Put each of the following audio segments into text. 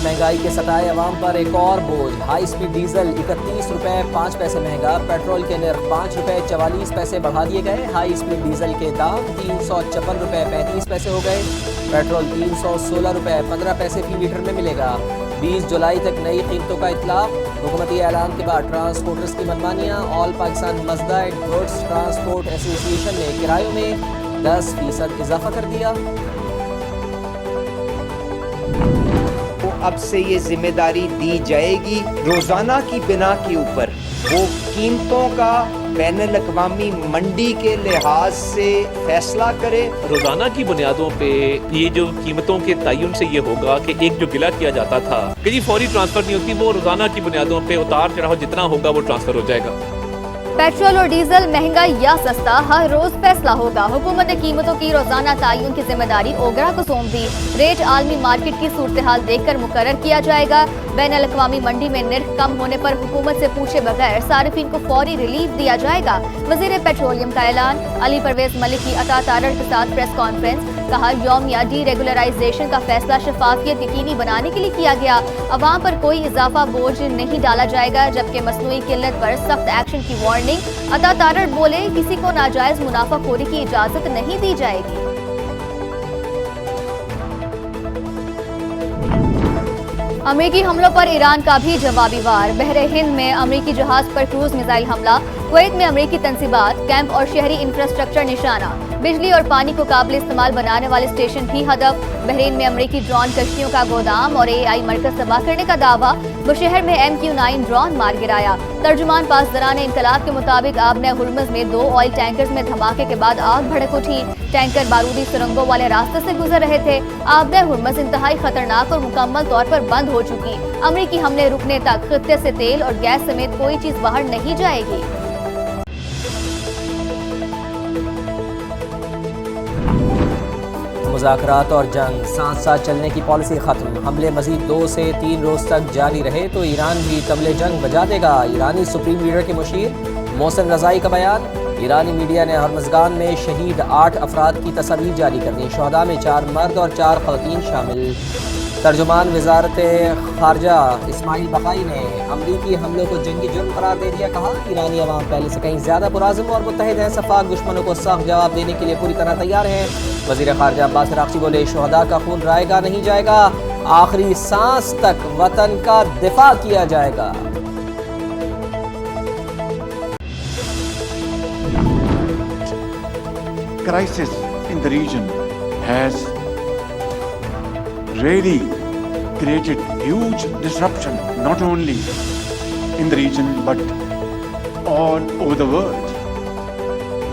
مہنگائی کے ستائے عوام پر ایک اور بوجھ، ہائی سپیڈ ڈیزل 31 روپے 5 پیسے مہنگا، پیٹرول کے نرخ 5 روپے 44 پیسے بڑھا دیے گئے، ہائی سپیڈ ڈیزل کے دام 356 روپے 35 پیسے ہو گئے، پیٹرول 316 روپے 15 پیسے فی لیٹر میں ملے گا۔ 20 جولائی تک نئی قیمتوں کا اطلاق، حکومتی اعلان کے بعد ٹرانسپورٹرز کی منمانیاں، all Pakistan Mazda and goods transport association نے کرایوں میں 10% اضافہ کر دیا۔ اب سے یہ ذمہ داری دی جائے گی روزانہ کی بنا کے اوپر وہ قیمتوں کا بین الاقوامی منڈی کے لحاظ سے فیصلہ کرے۔ روزانہ کی بنیادوں پہ یہ جو قیمتوں کے تعین سے یہ ہوگا کہ ایک جو گلا کیا جاتا تھا کہ جی فوری ٹرانسفر نہیں ہوتی، وہ روزانہ کی بنیادوں پہ اتار چڑھاؤ جتنا ہوگا وہ ٹرانسفر ہو جائے گا۔ پیٹرول اور ڈیزل مہنگا یا سستا ہر روز فیصلہ ہوگا، حکومت نے قیمتوں کی روزانہ تعین کی ذمہ داری اوگرا کو سونپ دی، ریٹ عالمی مارکیٹ کی صورتحال دیکھ کر مقرر کیا جائے گا، بین الاقوامی منڈی میں نرخ کم ہونے پر حکومت سے پوچھے بغیر صارفین کو فوری ریلیف دیا جائے گا۔ وزیر پیٹرولیم کا اعلان، علی پرویز ملک کی عطا تارڑ کے ساتھ پریس کانفرنس، کہا یومیہ ڈی ریگولرائزیشن کا فیصلہ شفافیت یقینی بنانے کے لیے کیا گیا، عوام پر کوئی اضافہ بوجھ نہیں ڈالا جائے گا، جبکہ مصنوعی قلت پر سخت ایکشن کی وارننگ۔ عطا تارڑ بولے کسی کو ناجائز منافع خوری کی اجازت نہیں دی جائے گی۔ امریکی حملوں پر ایران کا بھی جوابی وار، بحر ہند میں امریکی جہاز پر کروز میزائل حملہ، کویت میں امریکی تنصیبات، کیمپ اور شہری انفراسٹرکچر نشانہ، بجلی اور پانی کو قابل استعمال بنانے والے اسٹیشن بھی ہدف، بحرین میں امریکی ڈرون کشتیوں کا گودام اور AI مرکز تباہ کرنے کا دعویٰ، بشہر میں MQ-9 ڈرون مار گرایا۔ ترجمان پاسداران انقلاب کے مطابق آبنہ ہرمز میں 2 آئل ٹینکرز میں دھماکے کے بعد آگ بھڑک اٹھی، ٹینکر بارودی سرنگوں والے راستے سے گزر رہے تھے، آبنہ ہرمز انتہائی خطرناک اور مکمل طور پر بند ہو چکی، امریکی حملے رکنے تک خطے سے تیل اور گیس سمیت کوئی چیز باہر نہیں جائے گی۔ مذاکرات اور جنگ ساتھ ساتھ چلنے کی پالیسی ختم، حملے مزید 2 سے 3 روز تک جاری رہے تو ایران بھی طبل جنگ بجا دے گا، ایرانی سپریم لیڈر کے مشیر محسن رضائی کا بیان۔ ایرانی میڈیا نے ہرمزگان میں شہید 8 افراد کی تصاویر جاری کر دی، شہداء میں 4 مرد اور 4 خواتین شامل۔ ترجمان وزارت خارجہ اسماعیل بقائی نے امریکی حملوں کو جنگی جرم قرار دے دیا، کہا ایرانی عوام پہلے سے کہیں زیادہ پرعزم اور متحد ہیں، سفاک دشمنوں کو سخت جواب دینے کے لیے پوری طرح تیار ہیں۔ وزیر خارجہ عباس عراقچی بولے شہداء کا خون رائے گا نہیں جائے گا، آخری سانس تک وطن کا دفاع کیا جائے گا۔ Crisis in the region has really created huge disruption, not only in the region but all over the world.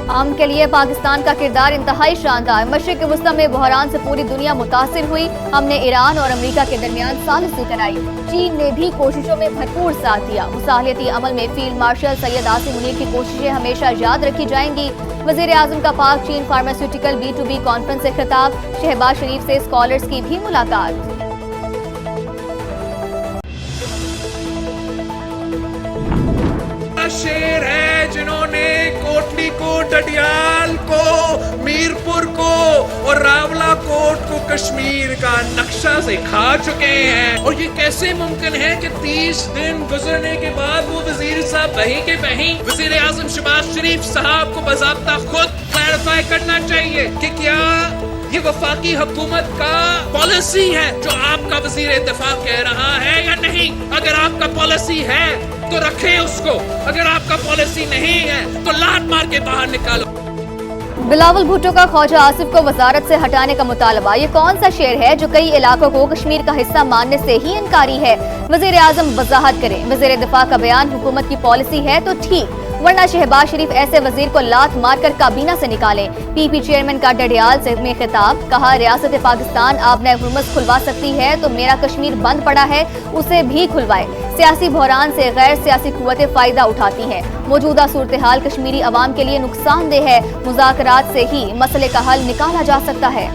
عام کے لیے پاکستان کا کردار انتہائی شاندار، مشرق وسطی میں بحران سے پوری دنیا متاثر ہوئی، ہم نے ایران اور امریکہ کے درمیان ثالثی کرائی، چین نے بھی کوششوں میں بھرپور ساتھ دیا، مصالحتی عمل میں فیلڈ مارشل سید عاصم منیر کی کوششیں ہمیشہ یاد رکھی جائیں گی۔ وزیر اعظم کا پاک چین فارماسیوٹیکل B2B کانفرنس سے خطاب، شہباز شریف سے اسکالرز کی بھی ملاقات۔ شیر ہے جنہوں نے کوٹلی کو، ڈڈیال کو، میرپور کو اور راولہ کوٹ کو کشمیر کا نقشہ سکھا چکے ہیں، اور یہ کیسے ممکن ہے کہ 30 دن گزرنے کے بعد وہ وزیر صاحب وہیں کے وہیں وزیر اعظم شہباز شریف صاحب کو باضابطہ خود کلیریفائی کرنا چاہیے کہ کیا یہ وفاقی حکومت کا پالیسی ہے جو آپ کا وزیر دفاع کہہ رہا ہے یا نہیں۔ اگر آپ کا پالیسی ہے تو رکھیں اس کو، اگر آپ کا پالیسی نہیں ہے تو لات مار کے باہر نکالو۔ بلاول بھٹو کا خواجہ آصف کو وزارت سے ہٹانے کا مطالبہ، یہ کون سا شعر ہے جو کئی علاقوں کو کشمیر کا حصہ ماننے سے ہی انکاری ہے؟ وزیر اعظم وضاحت کریں، وزیر دفاع کا بیان حکومت کی پالیسی ہے تو ٹھیک، ورنہ شہباز شریف ایسے وزیر کو لات مار کر کابینہ سے نکالیں۔ پی چیئرمین کا ڈڈیال سے میں خطاب، کہا ریاست پاکستان آبنہ ہرمز کھلوا سکتی ہے تو میرا کشمیر بند پڑا ہے اسے بھی کھلوائے۔ سیاسی بحران سے غیر سیاسی قوتیں فائدہ اٹھاتی ہیں، موجودہ صورتحال کشمیری عوام کے لیے نقصان دہ ہے، مذاکرات سے ہی مسئلے کا حل نکالا جا سکتا ہے۔